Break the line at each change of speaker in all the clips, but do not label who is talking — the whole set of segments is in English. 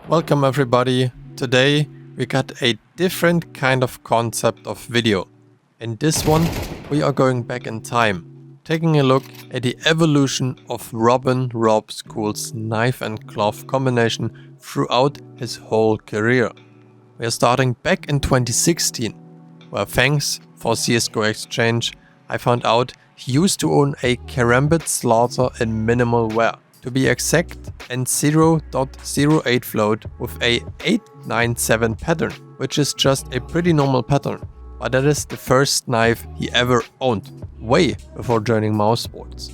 Welcome everybody. Today we got a different kind of concept of video. In this one we are going back in time, taking a look at the evolution of Ropz Kool's knife and glove combination throughout his whole career. We are starting back in 2016, where thanks for CSGO exchange I found out he used to own a Karambit Slaughter in minimal wear. To be exact, and 0.08 float with a 897 pattern, which is just a pretty normal pattern. But that is the first knife he ever owned, way before joining mousesports.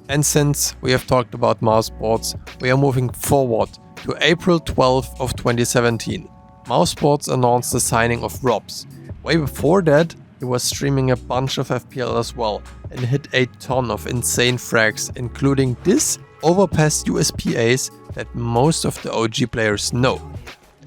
And since we have talked about mousesports, we are moving forward to April 12th of 2017. Mousesports announced the signing of Ropz. Way before that, he was streaming a bunch of FPL as well and hit a ton of insane frags, including this overpass USPAs that most of the OG players know.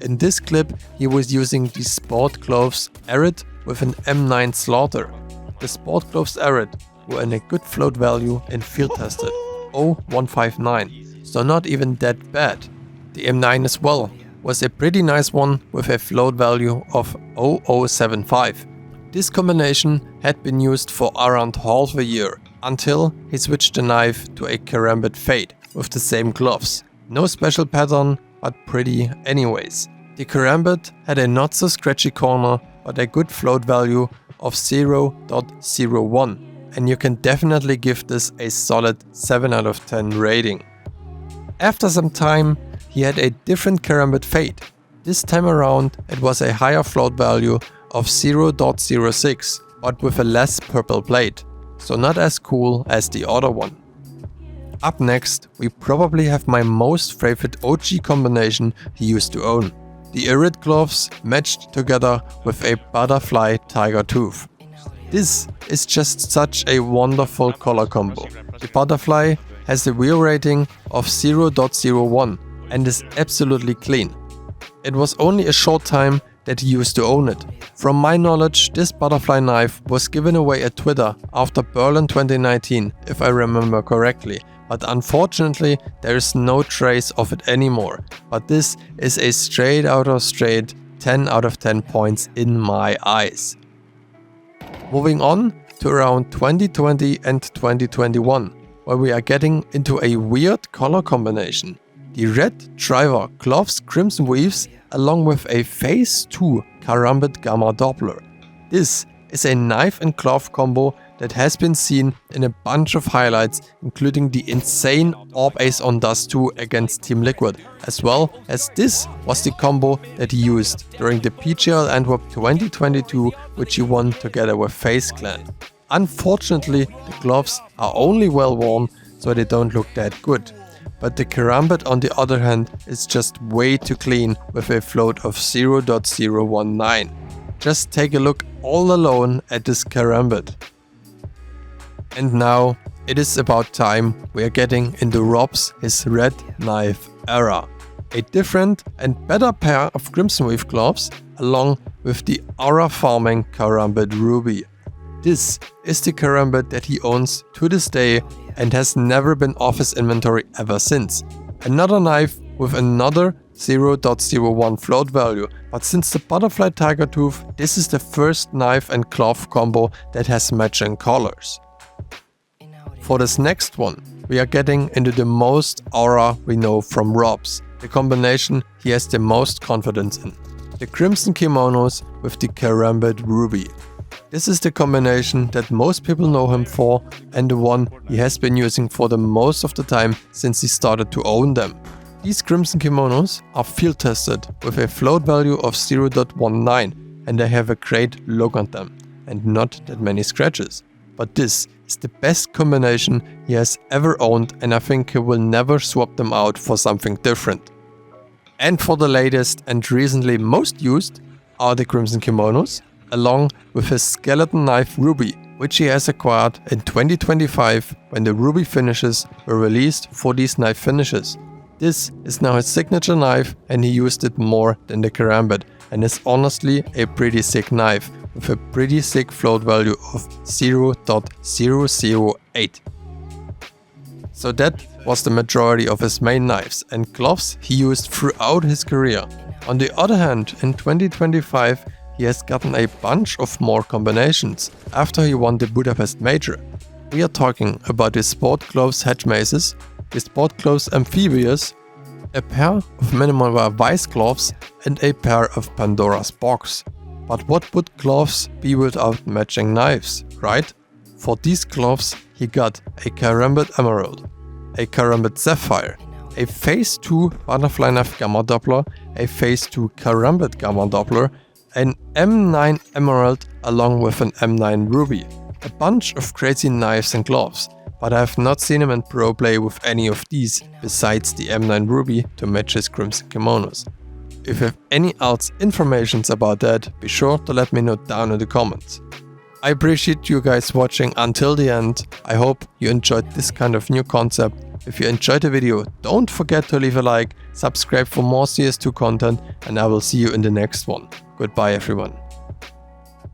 In this clip, he was using the Sport Gloves Arid with an M9 Slaughter. The Sport Gloves Arid were in a good float value and field tested, 0.159, so not even that bad. The M9 as well was a pretty nice one with a float value of 0.075. This combination had been used for around half a year, until he switched the knife to a Karambit Fade with the same gloves. No special pattern, but pretty anyways. The Karambit had a not so scratchy corner, but a good float value of 0.01, and you can definitely give this a solid 7 out of 10 rating. After some time, he had a different Karambit Fade. This time around, it was a higher float value of 0.06, but with a less purple plate, so not as cool as the other one. Up next, we probably have my most favorite OG combination he used to own. The Arid gloves matched together with a butterfly tiger tooth. This is just such a wonderful color combo. The butterfly has a wheel rating of 0.01 and is absolutely clean. It was only a short time that he used to own it. From my knowledge, this butterfly knife was given away at Twitter after Berlin 2019, if I remember correctly, but unfortunately there is no trace of it anymore. But this is a straight 10 out of 10 points in my eyes. Moving on to around 2020 and 2021, where we are getting into a weird color combination. The red driver gloves crimson weaves along with a phase 2 Karambit Gamma Doppler. This is a knife and glove combo that has been seen in a bunch of highlights, including the insane Orb Ace on Dust 2 against Team Liquid, as well as this was the combo that he used during the PGL Antwerp 2022, which he won together with FaZe Clan. Unfortunately, the gloves are only well worn, so they don't look that good. But the Karambit on the other hand is just way too clean with a float of 0.019. Just take a look all alone at this Karambit. And now it is about time we are getting into Ropz his red knife era. A different and better pair of Crimson Weave gloves along with the aura farming Karambit Ruby. This is the Karambit that he owns to this day and has never been off his inventory ever since. Another knife with another 0.01 float value, but since the butterfly tiger tooth, this is the first knife and glove combo that has matching colors. For this next one, we are getting into the most aura we know from Ropz, the combination he has the most confidence in. The crimson kimonos with the Karambit Ruby. This is the combination that most people know him for and the one he has been using for the most of the time since he started to own them. These crimson kimonos are field tested with a float value of 0.19 and they have a great look on them and not that many scratches. But this is the best combination he has ever owned and I think he will never swap them out for something different. And for the latest and recently most used are the crimson kimonos, along with his skeleton knife Ruby, which he has acquired in 2025 when the Ruby finishes were released for these knife finishes. This is now his signature knife and he used it more than the Karambit and is honestly a pretty sick knife with a pretty sick float value of 0.008. So that was the majority of his main knives and gloves he used throughout his career. On the other hand, in 2025 he has gotten a bunch of more combinations after he won the Budapest Major. We are talking about his sport gloves hedge maces, his sport gloves amphibious, a pair of minimal wear vice gloves and a pair of Pandora's box. But what would gloves be without matching knives, right? For these gloves he got a Karambit Emerald, a Karambit Sapphire, a Phase 2 Butterfly Knife Gamma Doppler, a Phase 2 Karambit Gamma Doppler, an M9 Emerald along with an M9 Ruby. A bunch of crazy knives and gloves, but I have not seen him in pro play with any of these besides the M9 Ruby to match his crimson kimonos. If you have any else informations about that, be sure to let me know down in the comments. I appreciate you guys watching until the end. I hope you enjoyed this kind of new concept. If you enjoyed the video, don't forget to leave a like, subscribe for more CS2 content, and I will see you in the next one. Goodbye everyone.